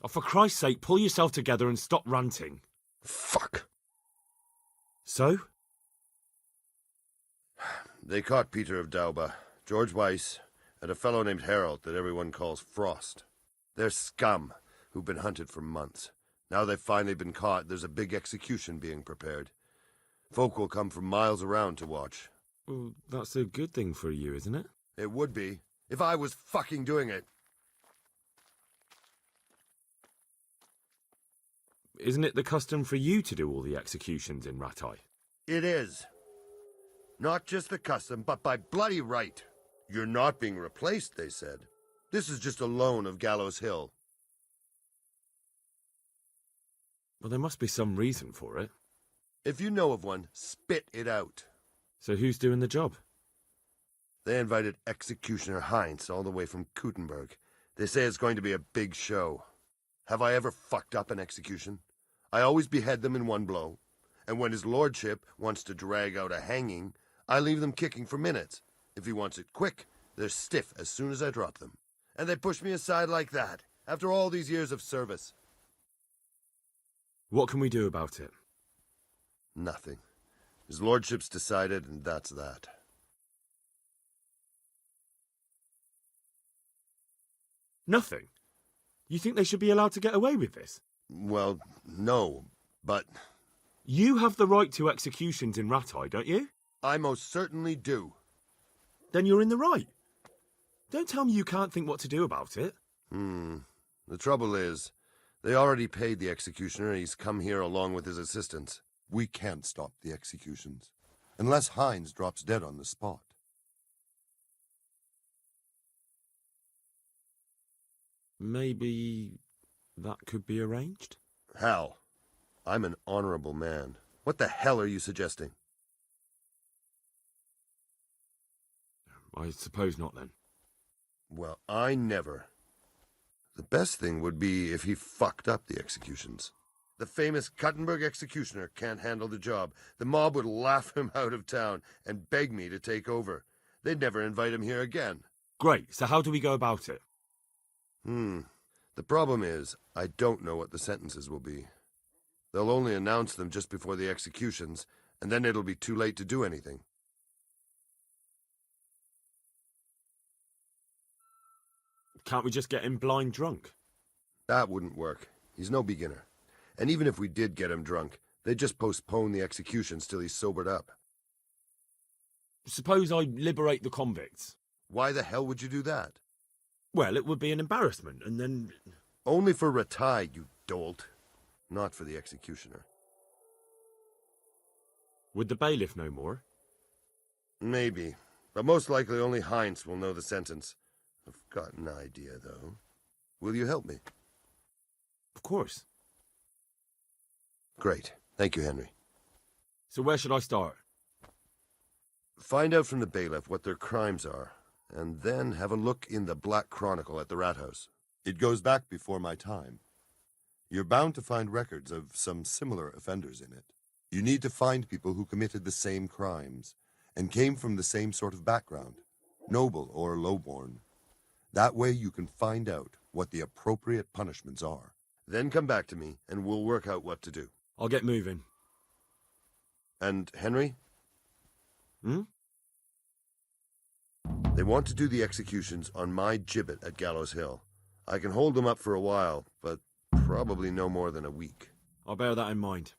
Oh, for Christ's sake, pull yourself together and stop ranting. Fuck. So? They caught Peter of Dauba, George Weiss, and a fellow named Harold that everyone calls Frost. They're scum who've been hunted for months. Now they've finally been caught, there's a big execution being prepared. Folk will come from miles around to watch. Well, that's a good thing for you, isn't it? It would be, if I was fucking doing it. Isn't it the custom for you to do all the executions in Rattay? It is. Not just the custom, but by bloody right. You're not being replaced, they said. This is just a loan of Gallows Hill. Well, there must be some reason for it. If you know of one, spit it out. So who's doing the job? They invited Executioner Heinz all the way from Kuttenberg. They say it's going to be a big show. Have I ever fucked up an execution? I always behead them in one blow. And when his lordship wants to drag out a hanging, I leave them kicking for minutes. If he wants it quick, they're stiff as soon as I drop them. And they push me aside like that, after all these years of service. What can we do about it? Nothing. His lordship's decided, and that's that. Nothing? You think they should be allowed to get away with this? Well, no, but... You have the right to executions in Rattay, don't you? I most certainly do. Then you're in the right. Don't tell me you can't think what to do about it. The trouble is, they already paid the executioner, and he's come here along with his assistants. We can't stop the executions, unless Heinz drops dead on the spot. Maybe that could be arranged? How? I'm an honorable man. What the hell are you suggesting? I suppose not, then. Well, I never. The best thing would be if he fucked up the executions. The famous Kuttenberg executioner can't handle the job. The mob would laugh him out of town and beg me to take over. They'd never invite him here again. Great, so how do we go about it? The problem is, I don't know what the sentences will be. They'll only announce them just before the executions, and then it'll be too late to do anything. Can't we just get him blind drunk? That wouldn't work. He's no beginner. And even if we did get him drunk, they'd just postpone the executions till he's sobered up. Suppose I liberate the convicts. Why the hell would you do that? Well, it would be an embarrassment, and then... Only for Rattay, you dolt. Not for the executioner. Would the bailiff know more? Maybe. But most likely only Heinz will know the sentence. I've got an idea, though. Will you help me? Of course. Great. Thank you, Henry. So where should I start? Find out from the bailiff what their crimes are, and then have a look in the Black Chronicle at the Rat House. It goes back before my time. You're bound to find records of some similar offenders in it. You need to find people who committed the same crimes and came from the same sort of background, noble or lowborn. That way you can find out what the appropriate punishments are. Then come back to me, and we'll work out what to do. I'll get moving. And Henry? Hmm? They want to do the executions on my gibbet at Gallows Hill. I can hold them up for a while, but probably no more than a week. I'll bear that in mind.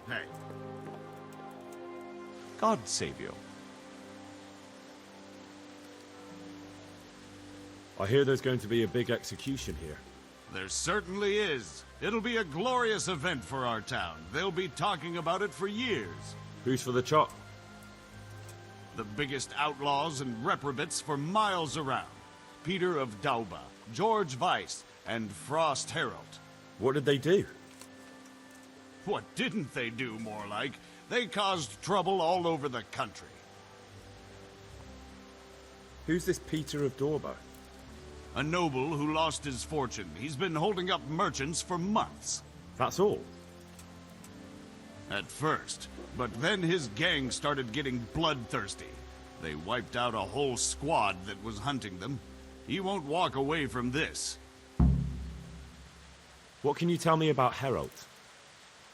Hey. God save you. I hear there's going to be a big execution here. There certainly is. It'll be a glorious event for our town. They'll be talking about it for years. Who's for the chop? The biggest outlaws and reprobates for miles around. Peter of Dauba, George Weiss, and Frost Herald. What did they do? What didn't they do, more like? They caused trouble all over the country. Who's this Peter of Dorba? A noble who lost his fortune. He's been holding up merchants for months. That's all? At first, but then his gang started getting bloodthirsty. They wiped out a whole squad that was hunting them. He won't walk away from this. What can you tell me about Herald?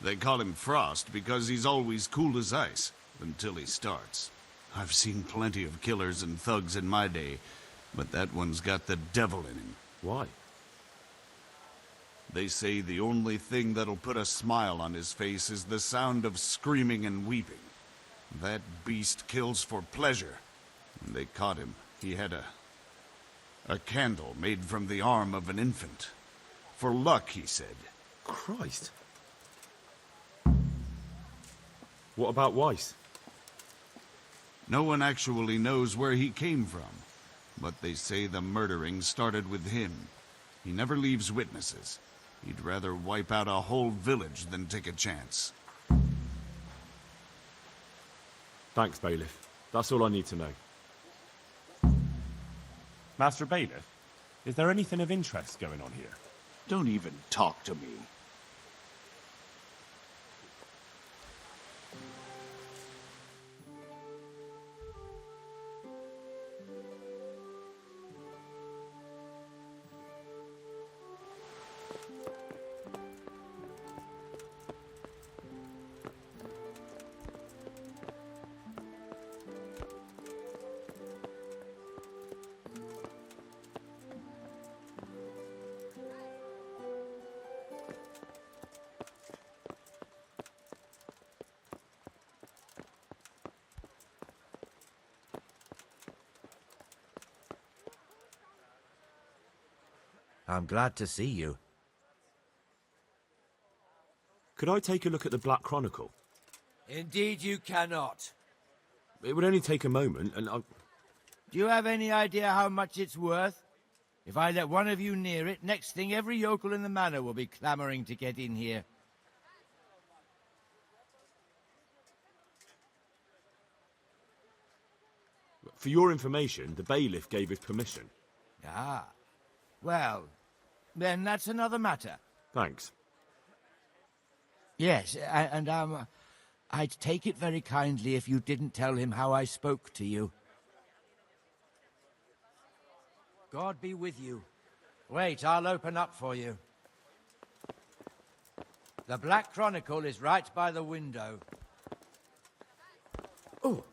They call him Frost because he's always cool as ice, until he starts. I've seen plenty of killers and thugs in my day, but that one's got the devil in him. Why? They say the only thing that'll put a smile on his face is the sound of screaming and weeping. That beast kills for pleasure. When they caught him, he had a candle made from the arm of an infant. For luck, he said. Christ. What about Weiss? No one actually knows where he came from, but they say the murdering started with him. He never leaves witnesses. He'd rather wipe out a whole village than take a chance. Thanks, Bailiff. That's all I need to know. Master Bailiff, is there anything of interest going on here? Don't even talk to me. I'm glad to see you. Could I take a look at the Black Chronicle? Indeed you cannot. It would only take a moment, and Do you have any idea how much it's worth? If I let one of you near it, next thing every yokel in the manor will be clamoring to get in here. For your information, the bailiff gave us permission. Ah. Well, then that's another matter. Thanks. Yes, and I'd take it very kindly if you didn't tell him how I spoke to you. God be with you. Wait, I'll open up for you. The Black Chronicle is right by the window. Oh.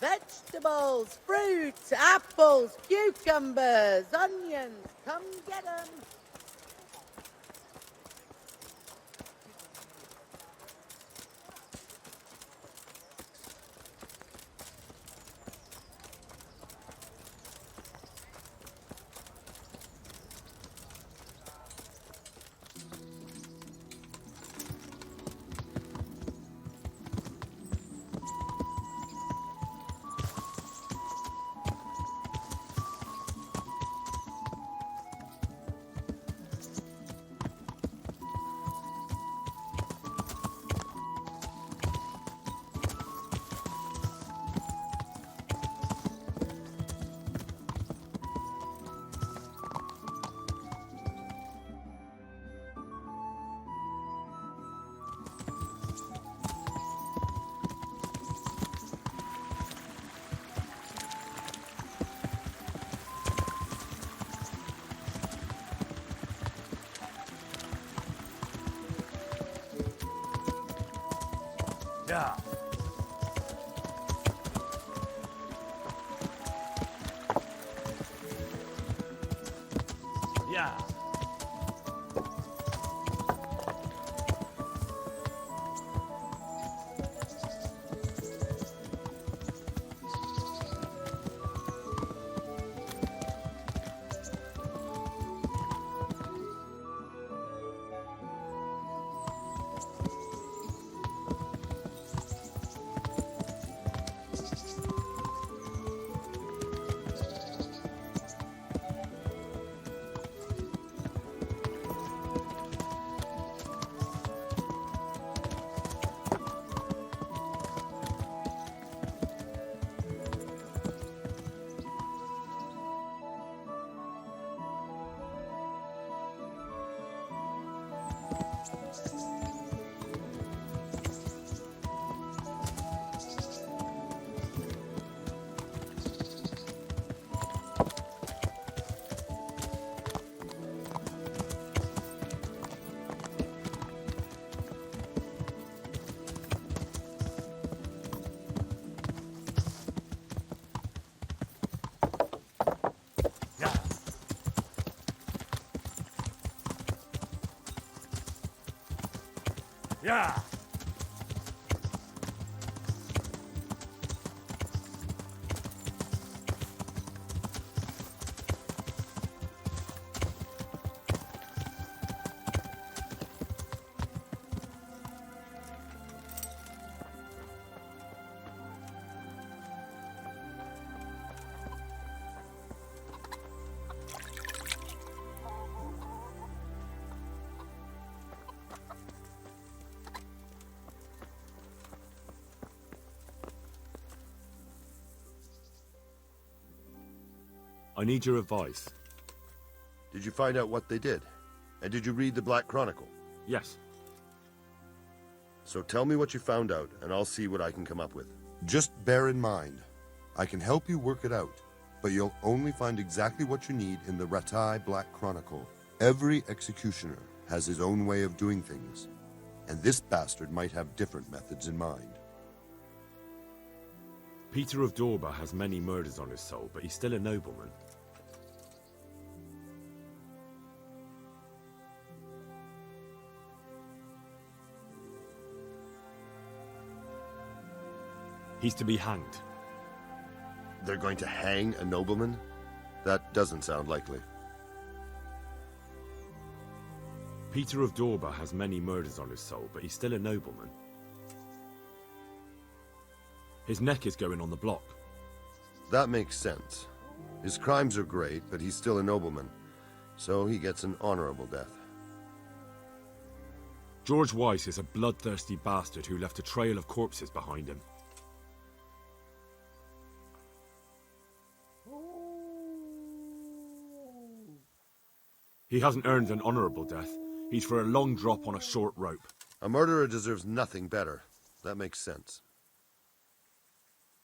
Vegetables, fruits, apples, cucumbers, onions. Come get 'em. Yeah. Yeah. Yeah. I need your advice. Did you find out what they did? And did you read the Black Chronicle? Yes. So tell me what you found out, and I'll see what I can come up with. Just bear in mind, I can help you work it out, but you'll only find exactly what you need in the Ratai Black Chronicle. Every executioner has his own way of doing things, and this bastard might have different methods in mind. Peter of Dorba has many murders on his soul, but he's still a nobleman. He's to be hanged. They're going to hang a nobleman? That doesn't sound likely. Peter of Dorba has many murders on his soul, but he's still a nobleman. His neck is going on the block. That makes sense. His crimes are great, but he's still a nobleman, so he gets an honorable death. George Weiss is a bloodthirsty bastard who left a trail of corpses behind him. He hasn't earned an honorable death. He's for a long drop on a short rope. A murderer deserves nothing better. That makes sense.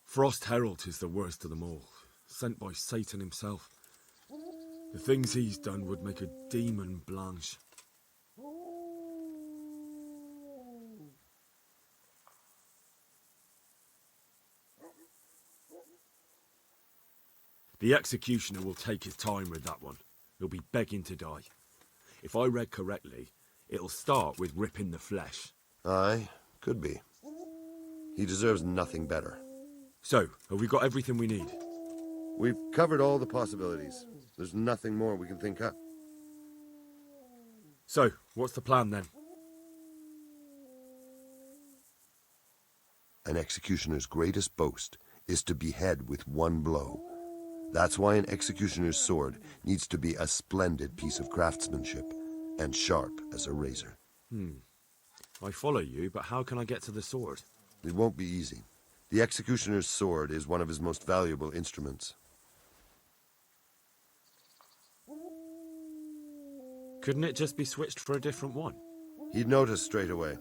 Frost Herald is the worst of them all, sent by Satan himself. The things he's done would make a demon blanche. The executioner will take his time with that one. He'll be begging to die. If I read correctly, it'll start with ripping the flesh. Aye, could be. He deserves nothing better. So, have we got everything we need? We've covered all the possibilities. There's nothing more we can think up. So, what's the plan then? An executioner's greatest boast is to behead with one blow. That's why an executioner's sword needs to be a splendid piece of craftsmanship and sharp as a razor. I follow you, but how can I get to the sword? It won't be easy. The executioner's sword is one of his most valuable instruments. Couldn't it just be switched for a different one? He'd notice straight away.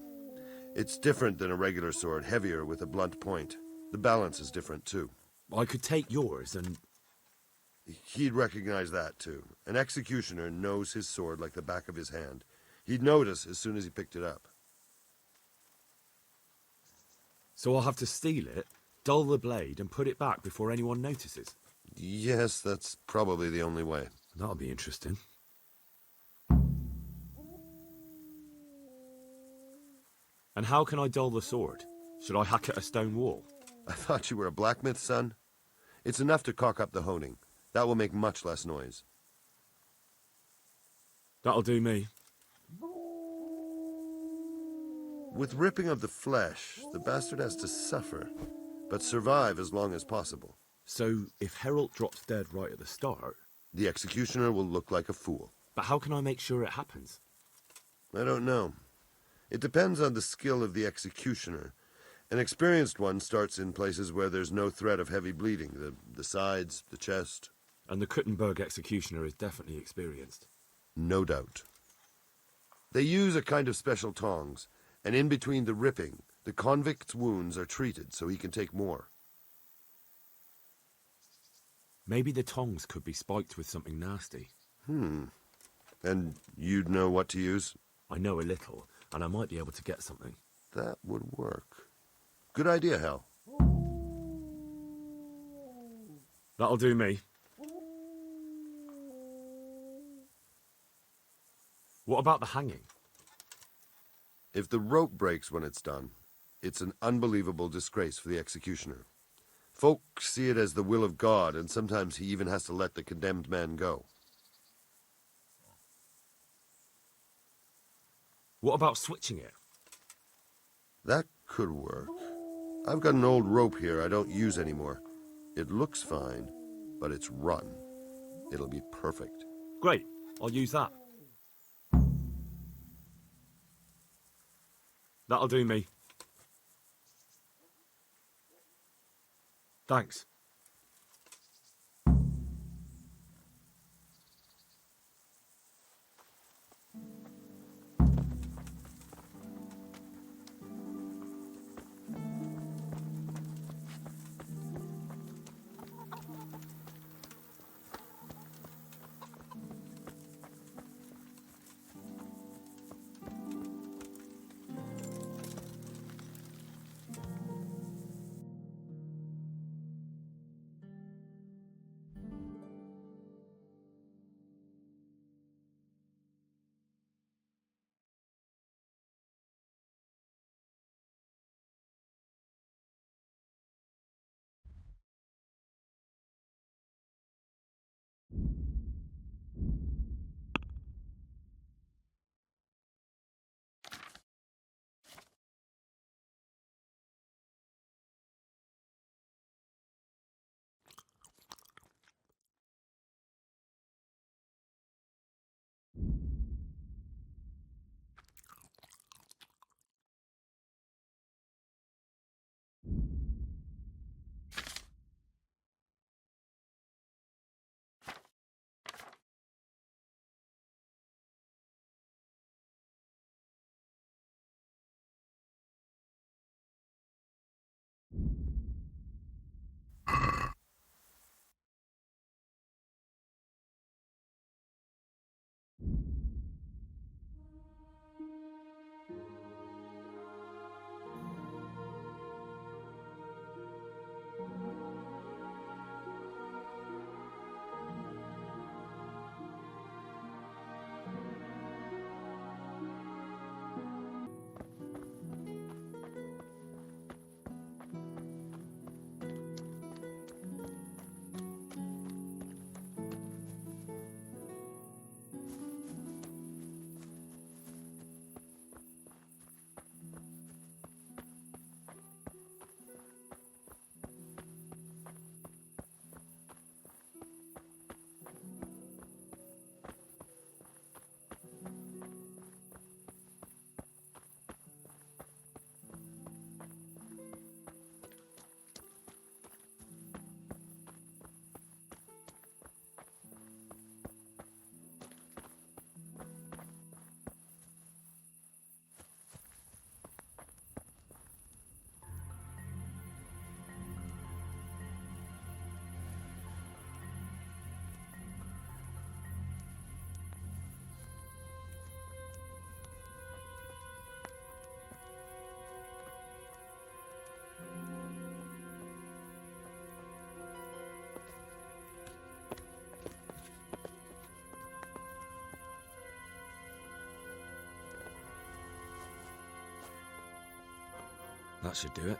It's different than a regular sword, heavier with a blunt point. The balance is different too. I could take yours and... He'd recognize that too. An executioner knows his sword like the back of his hand. He'd notice as soon as he picked it up. So I'll have to steal it, dull the blade, and put it back before anyone notices. Yes, that's probably the only way. That'll be interesting. And how can I dull the sword? Should I hack at a stone wall? I thought you were a blacksmith, son. It's enough to cock up the honing. That will make much less noise. That'll do me. With ripping of the flesh, the bastard has to suffer, but survive as long as possible. So, if Herald drops dead right at the start... The executioner will look like a fool. But how can I make sure it happens? I don't know. It depends on the skill of the executioner. An experienced one starts in places where there's no threat of heavy bleeding, the sides, the chest. And the Kuttenberg executioner is definitely experienced. No doubt. They use a kind of special tongs, and in between the ripping, the convict's wounds are treated so he can take more. Maybe the tongs could be spiked with something nasty. And you'd know what to use? I know a little, and I might be able to get something. That would work. Good idea, Hal. That'll do me. What about the hanging? If the rope breaks when it's done, it's an unbelievable disgrace for the executioner. Folk see it as the will of God, and sometimes he even has to let the condemned man go. What about switching it? That could work. I've got an old rope here I don't use anymore. It looks fine, but it's rotten. It'll be perfect. Great, I'll use that. That'll do me. Thanks. That should do it.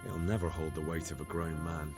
It'll never hold the weight of a grown man.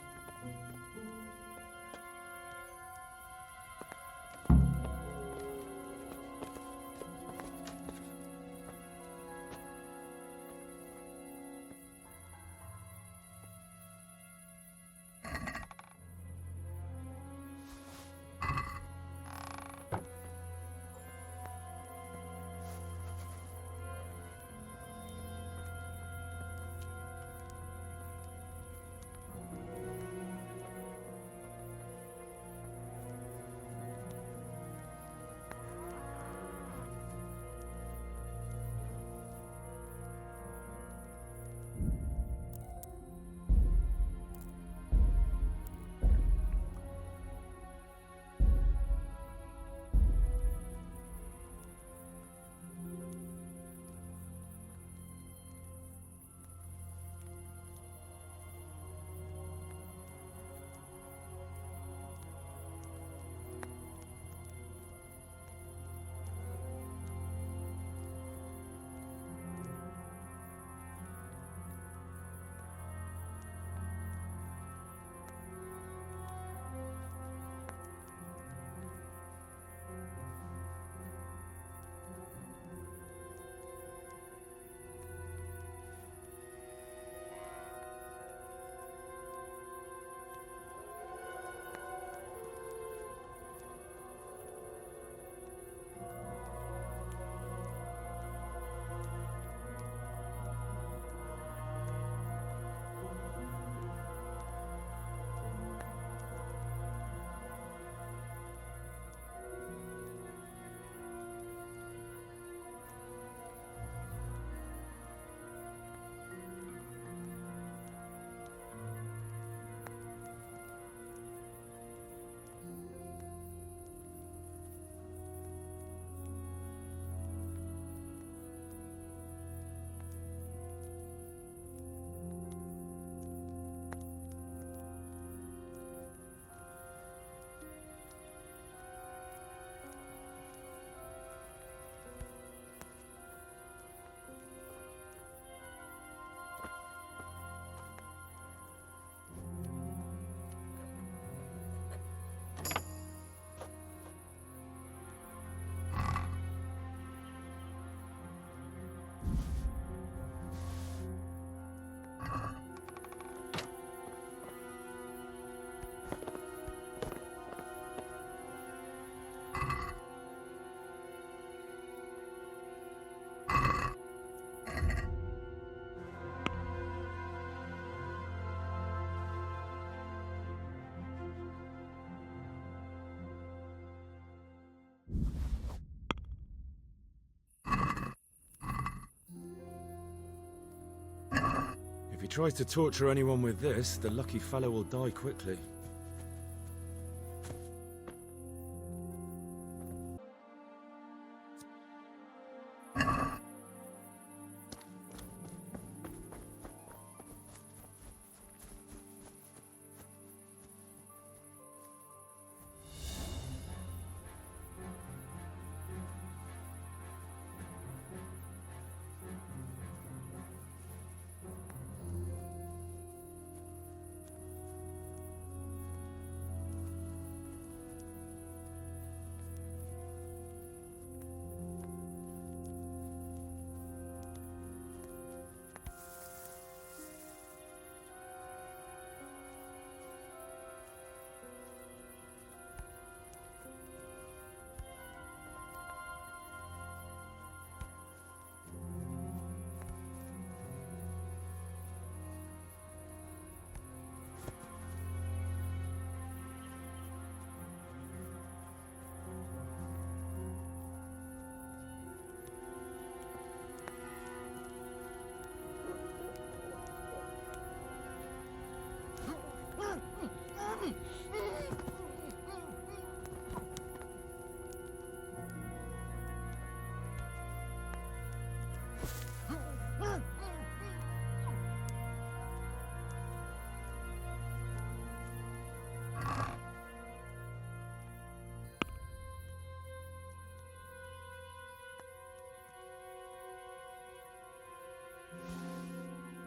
If he tries to torture anyone with this, the lucky fellow will die quickly.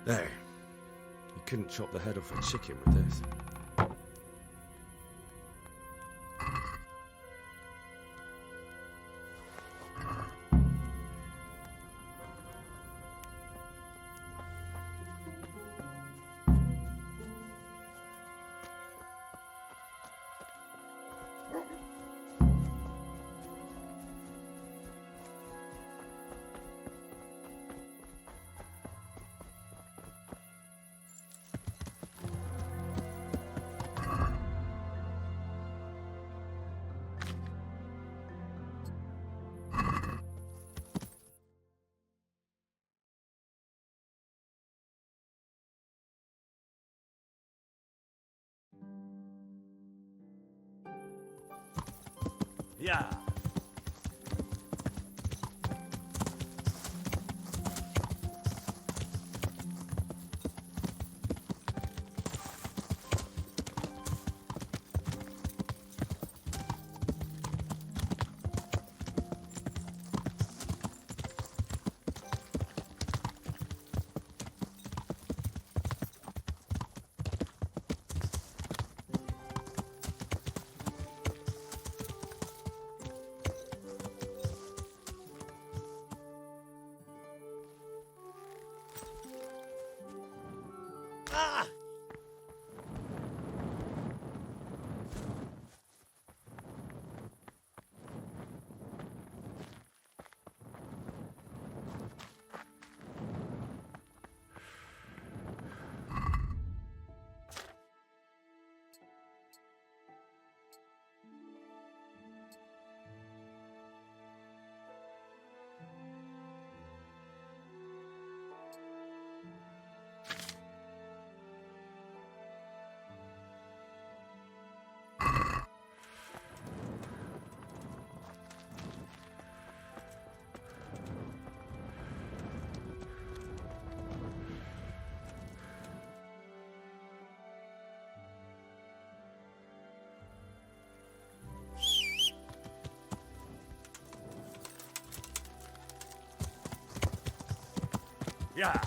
There. You couldn't chop the head off a chicken with this. Yeah. Yeah.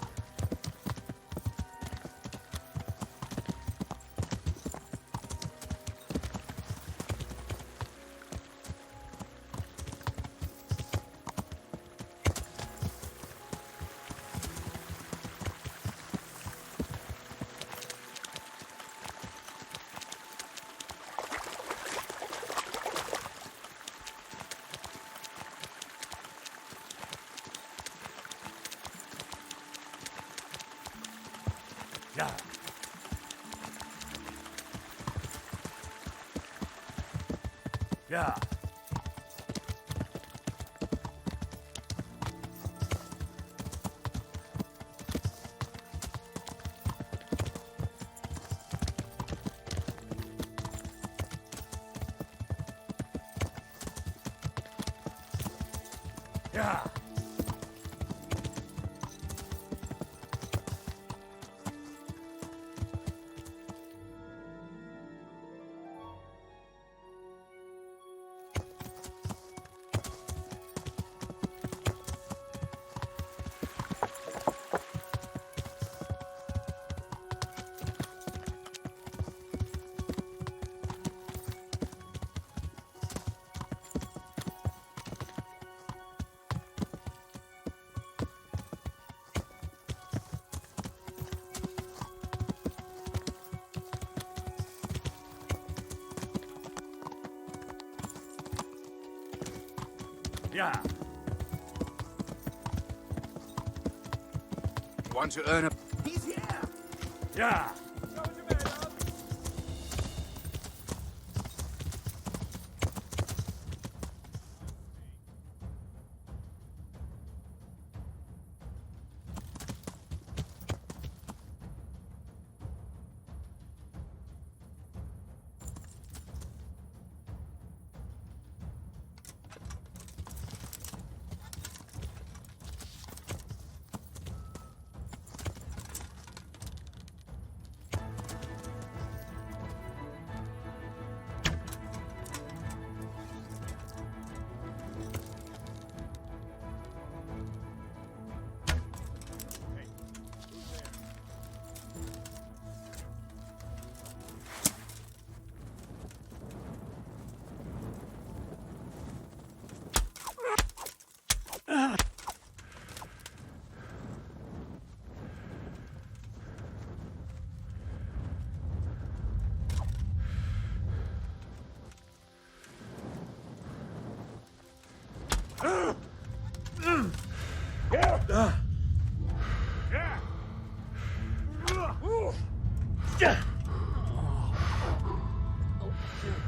Yeah. Yeah. Yeah. Yeah. Want to earn a... He's here! Yeah.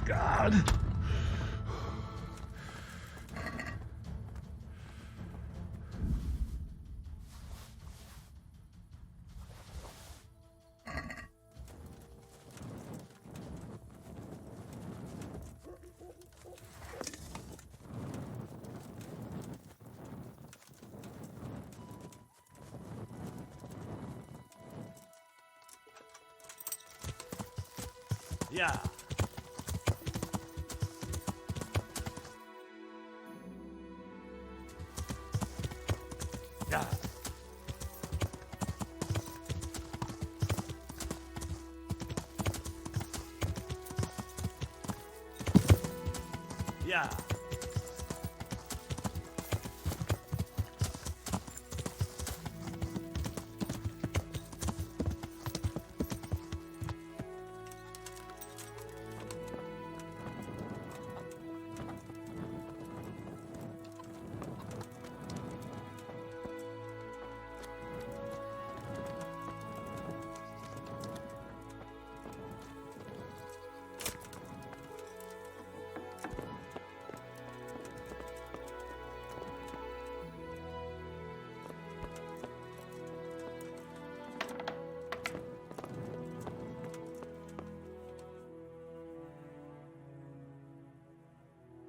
God. Yeah. Yeah. Yeah.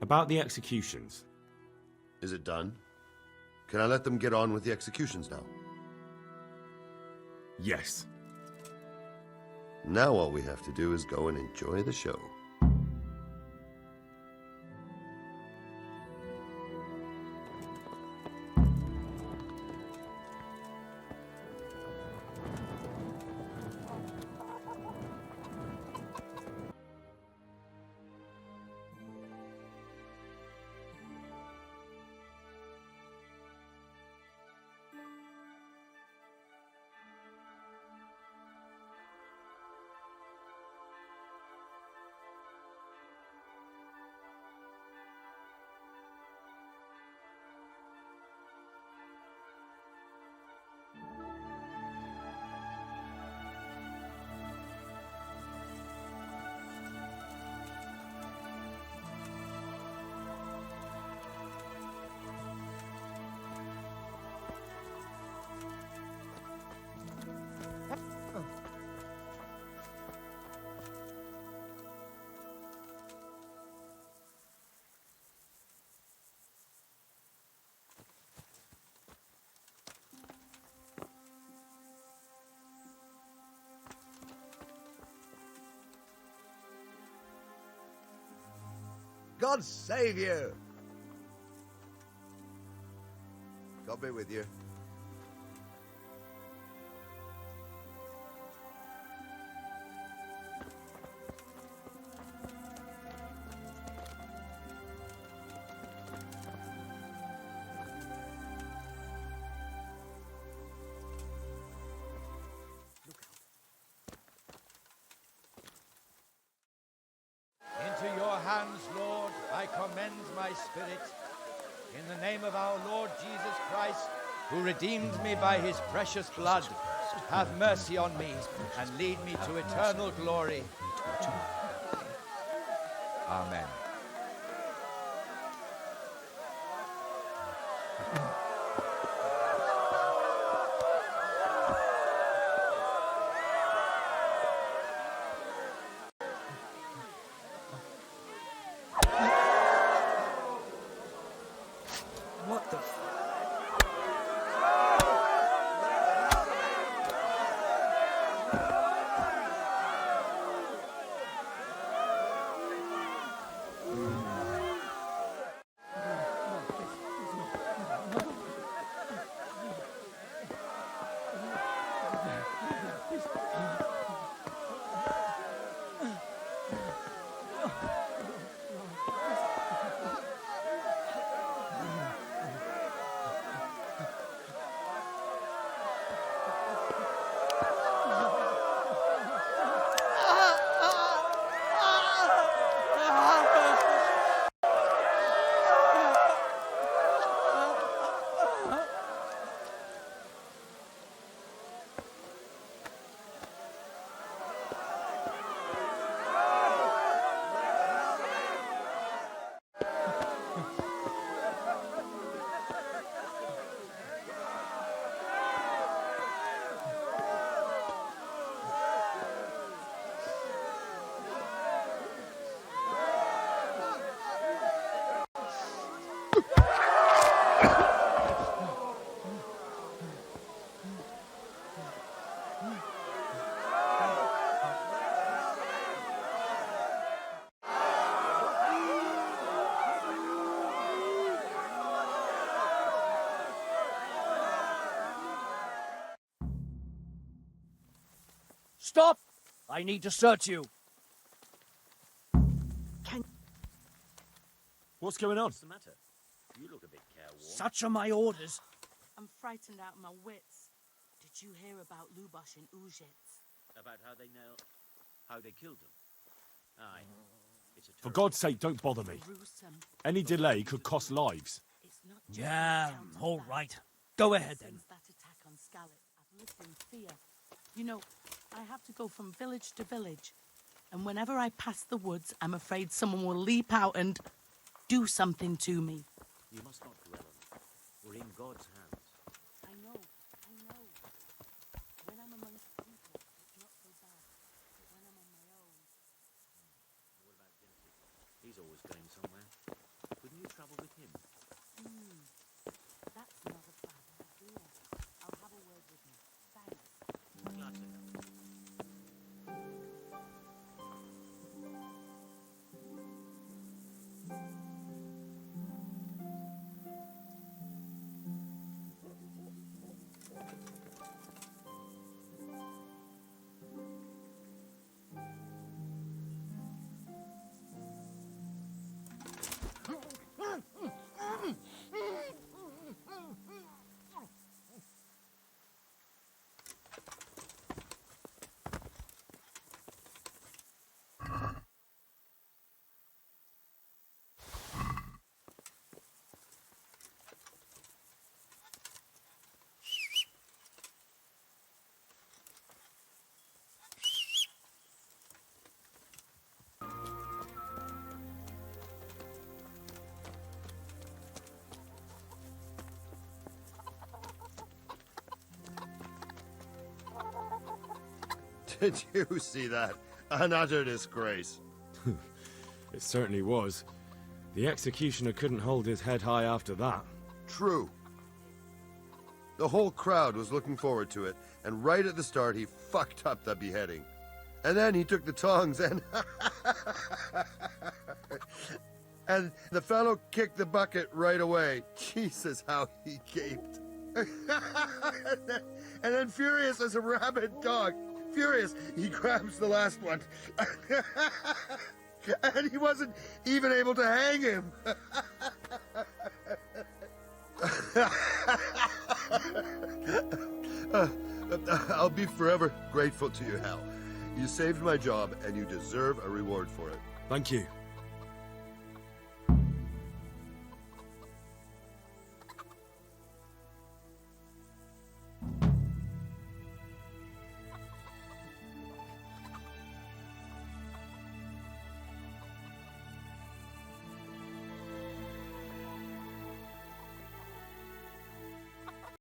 About the executions. Is it done? Can I let them get on with the executions now? Yes. Now all we have to do is go and enjoy the show. God save you! God be with you. Into your hands, Lord, I commend my spirit. In the name of our Lord Jesus Christ, who redeemed me by his precious blood, have mercy on me and lead me to eternal glory. Amen. What the Stop! I need to search you. What's going on? What's the matter? You look a bit careworn. Such are my orders. I'm frightened out of my wits. Did you hear about Lubosh and Uzhitz? About how they killed them? Aye. It's a For God's sake, don't bother me. Gruesome. Any delay could cost lives. It's not just Yeah, the all counter-attack. right. Go ahead then. Since that attack on Scarlet, I've lived in fear. You know, I have to go from village to village. And whenever I pass the woods, I'm afraid someone will leap out and do something to me. You must not dwell on it. We're in God's hands. I know. When I'm amongst people, it's not so bad. But when I'm on my own... What about Vincent? He's always going somewhere. Wouldn't you travel with him? That's not a bad idea. I'll have a word with him. Thanks. Glad to help. Did you see that? An utter disgrace. It certainly was. The executioner couldn't hold his head high after that. True. The whole crowd was looking forward to it, and right at the start he fucked up the beheading. And then he took the tongs and... and the fellow kicked the bucket right away. Jesus, how he gaped. And then furious as a rabid dog, furious, he grabs the last one. And he wasn't even able to hang him. I'll be forever grateful to you, Hal. You saved my job, and you deserve a reward for it. Thank you.